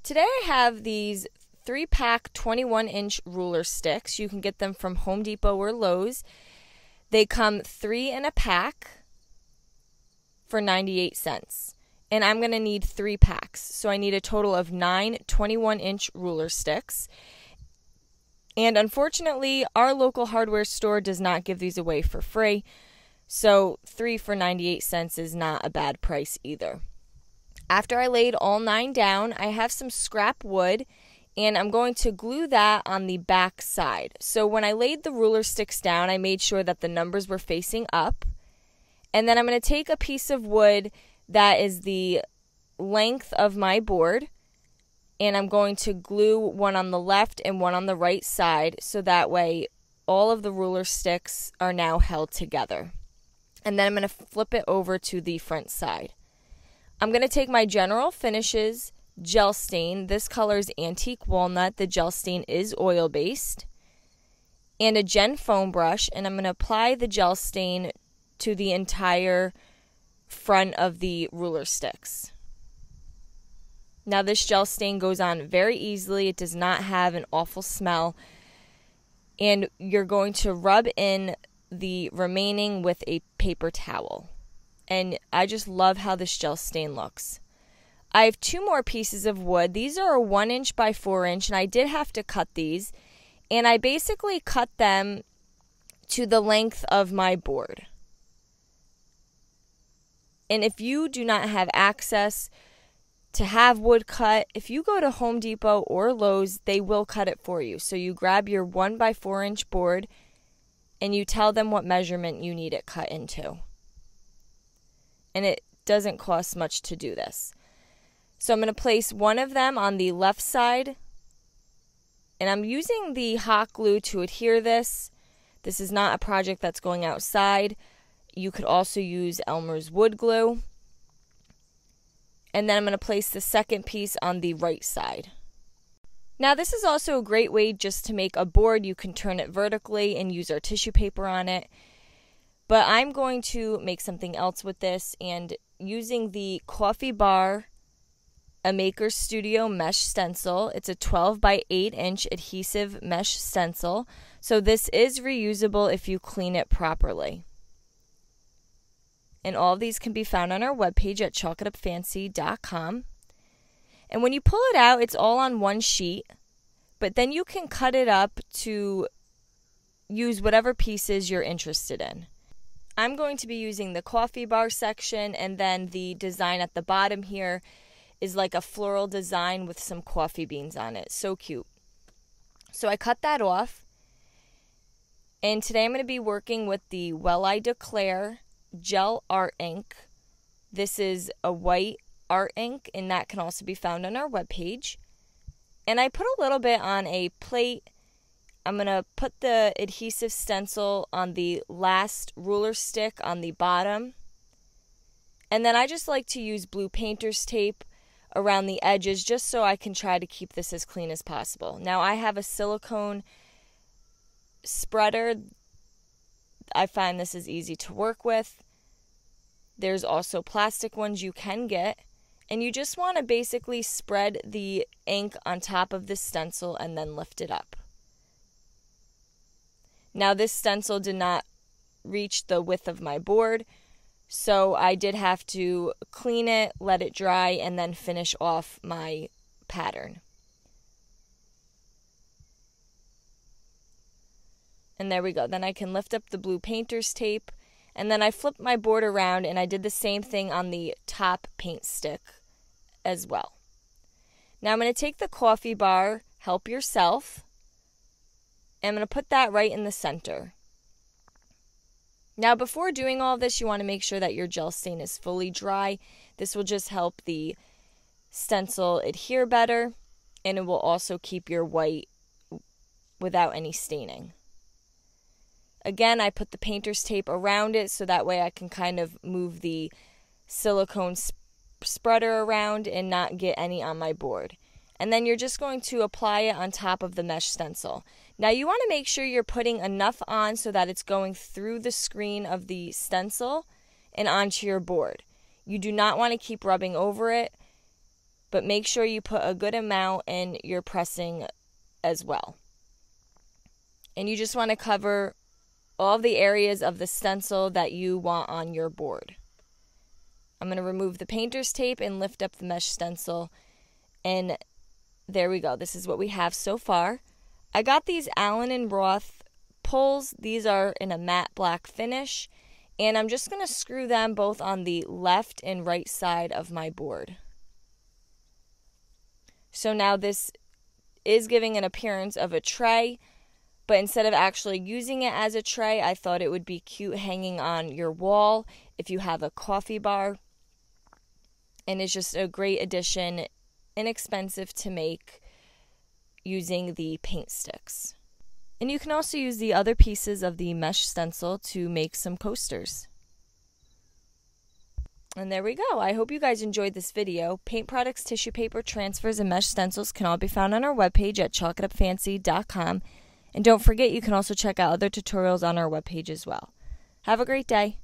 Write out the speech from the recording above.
Today I have these 3-pack 21-inch ruler sticks. You can get them from Home Depot or Lowe's. They come 3 in a pack for 98 cents. And I'm going to need 3 packs. So I need a total of 9 21-inch ruler sticks. And unfortunately, our local hardware store does not give these away for free. So 3 for 98 cents is not a bad price either. After I laid all 9 down, I have some scrap wood, and I'm going to glue that on the back side. So when I laid the ruler sticks down, I made sure that the numbers were facing up. And then I'm going to take a piece of wood that is the length of my board, and I'm going to glue one on the left and one on the right side, so that way all of the ruler sticks are now held together. And then I'm going to flip it over to the front side. I'm going to take my General Finishes gel stain. This color is Antique Walnut. The gel stain is oil-based. And a Gen foam brush, and I'm going to apply the gel stain to the entire front of the ruler sticks. Now this gel stain goes on very easily. It does not have an awful smell. And you're going to rub in the remaining with a paper towel. And I just love how this gel stain looks. I have 2 more pieces of wood. These are a 1-inch by 4-inch, and I did have to cut these. And I basically cut them to the length of my board. And if you do not have access to have wood cut, if you go to Home Depot or Lowe's, they will cut it for you. So you grab your 1 by 4-inch board, and you tell them what measurement you need it cut into. And it doesn't cost much to do this. So I'm going to place one of them on the left side. And I'm using the hot glue to adhere this. This is not a project that's going outside. You could also use Elmer's wood glue. And then I'm going to place the second piece on the right side. Now this is also a great way just to make a board. You can turn it vertically and use our tissue paper on it. But I'm going to make something else with this, and using the Coffee Bar A Maker Studio mesh stencil. It's a 12 by 8-inch adhesive mesh stencil. So this is reusable if you clean it properly. And all of these can be found on our webpage at chalkitupfancy.com. And when you pull it out, it's all on one sheet. But then you can cut it up to use whatever pieces you're interested in. I'm going to be using the coffee bar section, and then the design at the bottom here is like a floral design with some coffee beans on it. So cute. So I cut that off. And today I'm going to be working with the Well I Declare Gel Art Ink. This is a white art ink, and that can also be found on our webpage. And I put a little bit on a plate. I'm going to put the adhesive stencil on the last ruler stick on the bottom. And then I just like to use blue painter's tape around the edges just so I can try to keep this as clean as possible. Now I have a silicone spreader. I find this is easy to work with. There's also plastic ones you can get. And you just want to basically spread the ink on top of the stencil and then lift it up. Now this stencil did not reach the width of my board, so I did have to clean it, let it dry, and then finish off my pattern. And there we go. Then I can lift up the blue painter's tape, and then I flipped my board around, and I did the same thing on the top paint stick as well. Now I'm going to take the coffee bar, Help Yourself, and I'm going to put that right in the center. Now before doing all of this, you want to make sure that your gel stain is fully dry. This will just help the stencil adhere better, and it will also keep your white without any staining. Again, I put the painter's tape around it so that way I can kind of move the silicone spreader around and not get any on my board. And then you're just going to apply it on top of the mesh stencil. Now you want to make sure you're putting enough on so that it's going through the screen of the stencil and onto your board. You do not want to keep rubbing over it. but make sure you put a good amount in your pressing as well. And you just want to cover all the areas of the stencil that you want on your board. I'm going to remove the painter's tape and lift up the mesh stencil, and there we go. This is what we have so far. I got these Allen & Roth pulls. These are in a matte black finish, and I'm just going to screw them both on the left and right side of my board. So now this is giving an appearance of a tray, but instead of actually using it as a tray, I thought it would be cute hanging on your wall if you have a coffee bar. And it's just a great addition, inexpensive to make using the paint sticks. And you can also use the other pieces of the mesh stencil to make some coasters. And there we go. I hope you guys enjoyed this video. Paint products, tissue paper, transfers, and mesh stencils can all be found on our webpage at chalkitupfancy.com. And don't forget, you can also check out other tutorials on our webpage as well. Have a great day.